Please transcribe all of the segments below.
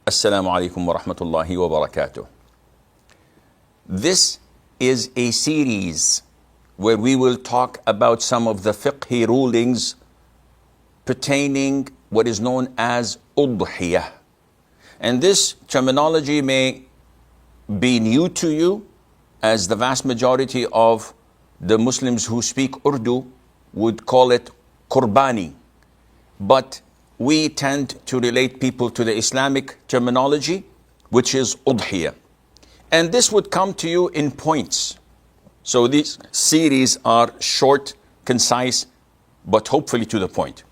Assalamu alaikum wa rahmatullahi wa barakatuh. This is a series where we will talk about some of the fiqh rulings pertaining what is known as Udhiyah. And this terminology may be new to you, as the vast majority of the Muslims who speak Urdu would call it Qurbani. But we tend to relate people to the Islamic terminology, which is Udhiyah. And this would come to you in points. So these series are short, concise, but hopefully to the point.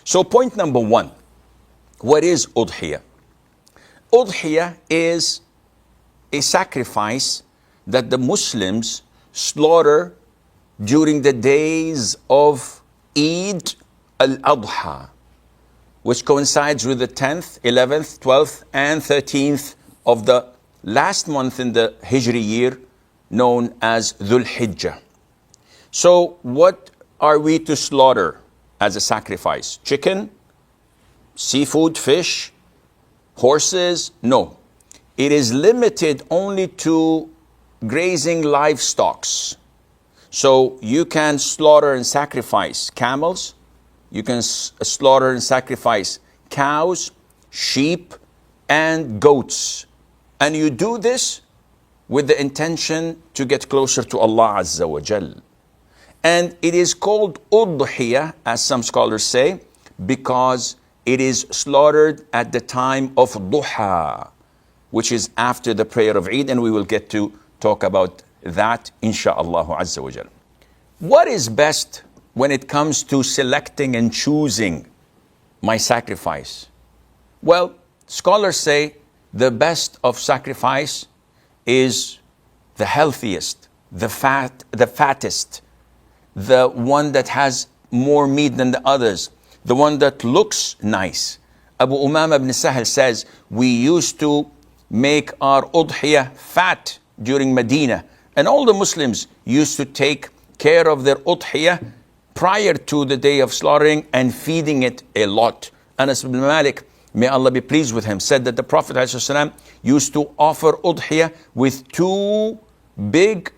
So point number one, what is Udhiyah? Udhiyah is a sacrifice that the Muslims slaughter during the days of Eid al-Adha, which coincides with the 10th, 11th, 12th, and 13th of the last month in the Hijri year, known as Dhul Hijjah. So what are we to slaughter as a sacrifice? Chicken, seafood, fish, horses? No. It is limited only to grazing livestock. So you can slaughter and sacrifice camels, you can slaughter and sacrifice cows, sheep, and goats. And you do this with the intention to get closer to Allah Azza wa Jal. And it is called Udhiyah, as some scholars say, because it is slaughtered at the time of Duha, which is after the prayer of Eid, and we will get to talk about that, insha'Allah Azza wa Jal. What is best when it comes to selecting and choosing my sacrifice? Well, scholars say the best of sacrifice is the healthiest, the fattest, the one that has more meat than the others, the one that looks nice. Abu Umama ibn Sahel says, we used to make our Udhiyah fat during Medina, and all the Muslims used to take care of their Udhiyah prior to the day of slaughtering and feeding it a lot. Anas ibn Malik, may Allah be pleased with him, said that the Prophet ﷺ used to offer Udhiyah with 2 big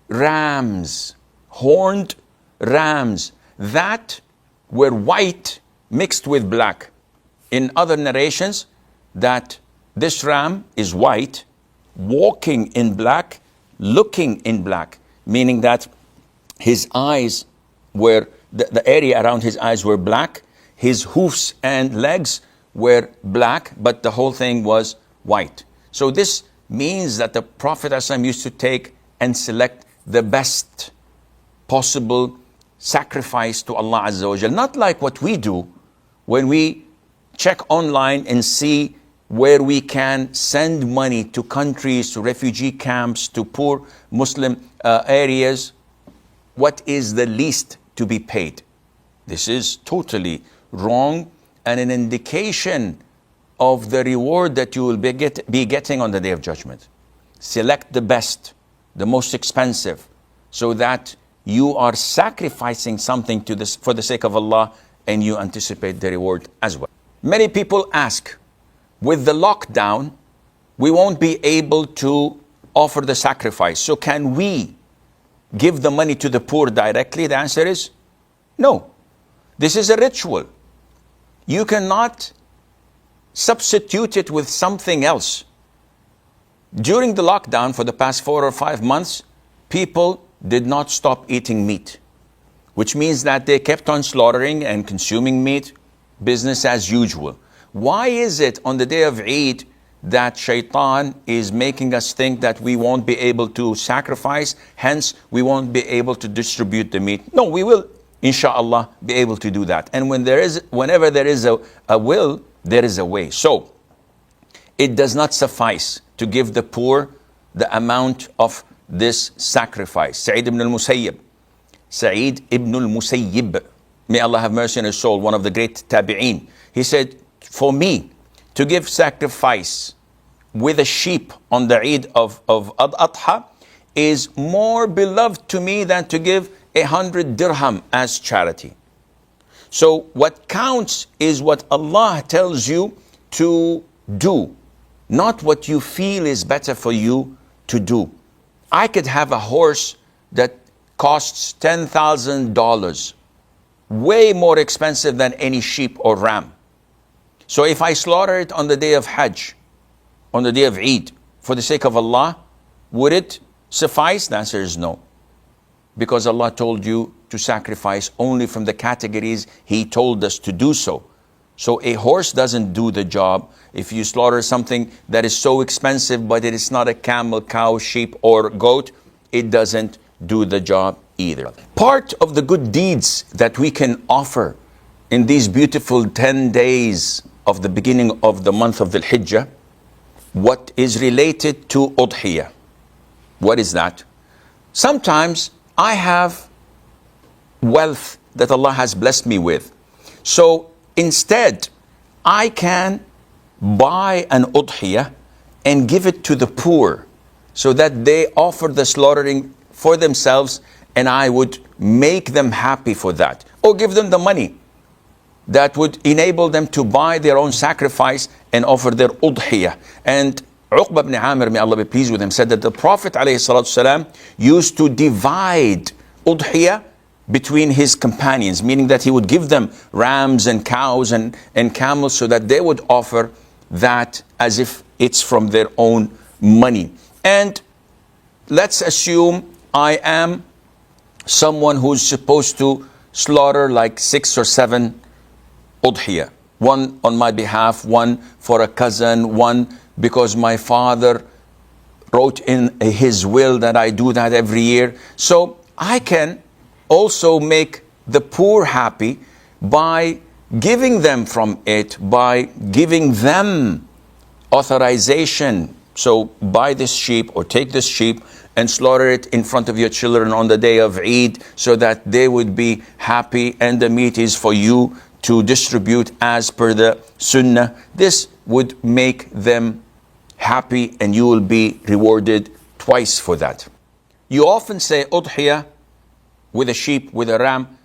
rams, horned rams, that were white mixed with black. In other narrations, that this ram is white, walking in black, looking in black, meaning that his eyes were, the area around his eyes were black, his hoofs and legs were black, but the whole thing was white. So this means that the Prophet ﷺ used to take and select the best possible sacrifice to Allah Azza wa Jal. Not like what we do when we check online and see where we can send money to countries, to refugee camps, to poor Muslim areas. What is the least to be paid? This is totally wrong and an indication of the reward that you will be getting on the Day of Judgment. Select the best, the most expensive, so that you are sacrificing something to this for the sake of Allah, and you anticipate the reward as well. Many people ask, with the lockdown, we won't be able to offer the sacrifice. So can we give the money to the poor directly? The answer is no. This is a ritual. You cannot substitute it with something else. During the lockdown for the past 4 or 5 months, people did not stop eating meat, which means that they kept on slaughtering and consuming meat, business as usual. Why is it on the day of Eid that shaitan is making us think that we won't be able to sacrifice, hence we won't be able to distribute the meat? No, we will, insha'Allah, be able to do that. And whenever there is a will, there is a way. So, it does not suffice to give the poor the amount of this sacrifice. Sa'id ibn al-Musayyib, may Allah have mercy on his soul, one of the great tabi'een, he said, for me to give sacrifice with a sheep on the Eid of Adha is more beloved to me than to give 100 dirham as charity. So what counts is what Allah tells you to do, not what you feel is better for you to do. I could have a horse that costs $10,000, way more expensive than any sheep or ram. So if I slaughter it on the day of Hajj, on the day of Eid, for the sake of Allah, would it suffice? The answer is no. Because Allah told you to sacrifice only from the categories He told us to do so. So a horse doesn't do the job. If you slaughter something that is so expensive, but it is not a camel, cow, sheep, or goat, it doesn't do the job either. Part of the good deeds that we can offer in these beautiful 10 days of the beginning of the month of the Hijjah, what is related to Udhiyah. What is that? Sometimes I have wealth that Allah has blessed me with. So instead, I can buy an Udhiyah and give it to the poor so that they offer the slaughtering for themselves, and I would make them happy for that. Or give them the money that would enable them to buy their own sacrifice and offer their Udhiyah. And Uqba ibn Amir, may Allah be pleased with him, said that the Prophet ﷺ used to divide Udhiyah between his companions, meaning that he would give them rams and cows and camels so that they would offer that as if it's from their own money. And let's assume I am someone who's supposed to slaughter like 6 or 7 Udhiyah. One on my behalf, one for a cousin, one because my father wrote in his will that I do that every year. So I can also make the poor happy by giving them from it, by giving them authorization. So buy this sheep or take this sheep and slaughter it in front of your children on the day of Eid so that they would be happy, and the meat is for you to distribute as per the Sunnah. This would make them happy and you will be rewarded twice for that. You often say Udhiyah with a sheep, with a ram,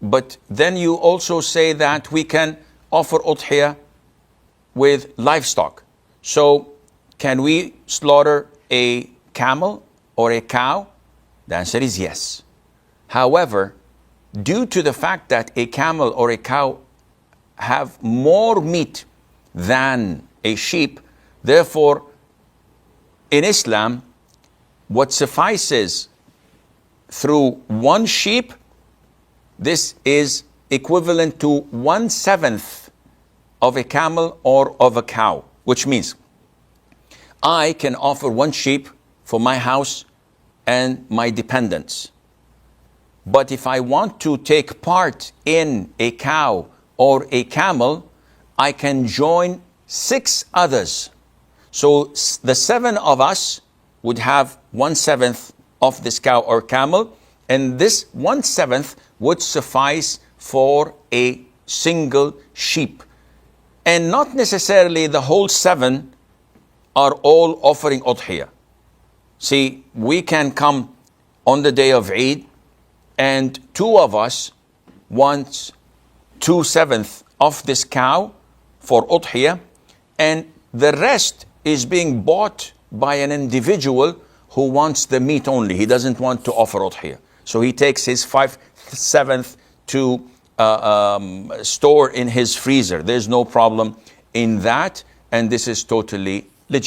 but then you also say that we can offer Udhiyah with livestock. So can we slaughter a camel or a cow? The answer is yes. However, due to the fact that a camel or a cow have more meat than a sheep, therefore, in Islam, what suffices through one sheep, this is equivalent to 1/7 of a camel or of a cow, which means I can offer one sheep for my house and my dependents. But if I want to take part in a cow or a camel, I can join 6 others. So the 7 of us would have 1/7 of this cow or camel, and this 1/7 would suffice for a single sheep. And not necessarily the whole 7 are all offering Udhiyah. See, we can come on the day of Eid, and 2 of us want 2/7 of this cow for Udhiyah, and the rest is being bought by an individual who wants the meat only. He doesn't want to offer Udhiyah. So he takes his 5/7 to store in his freezer. There's no problem in that, and this is totally legit.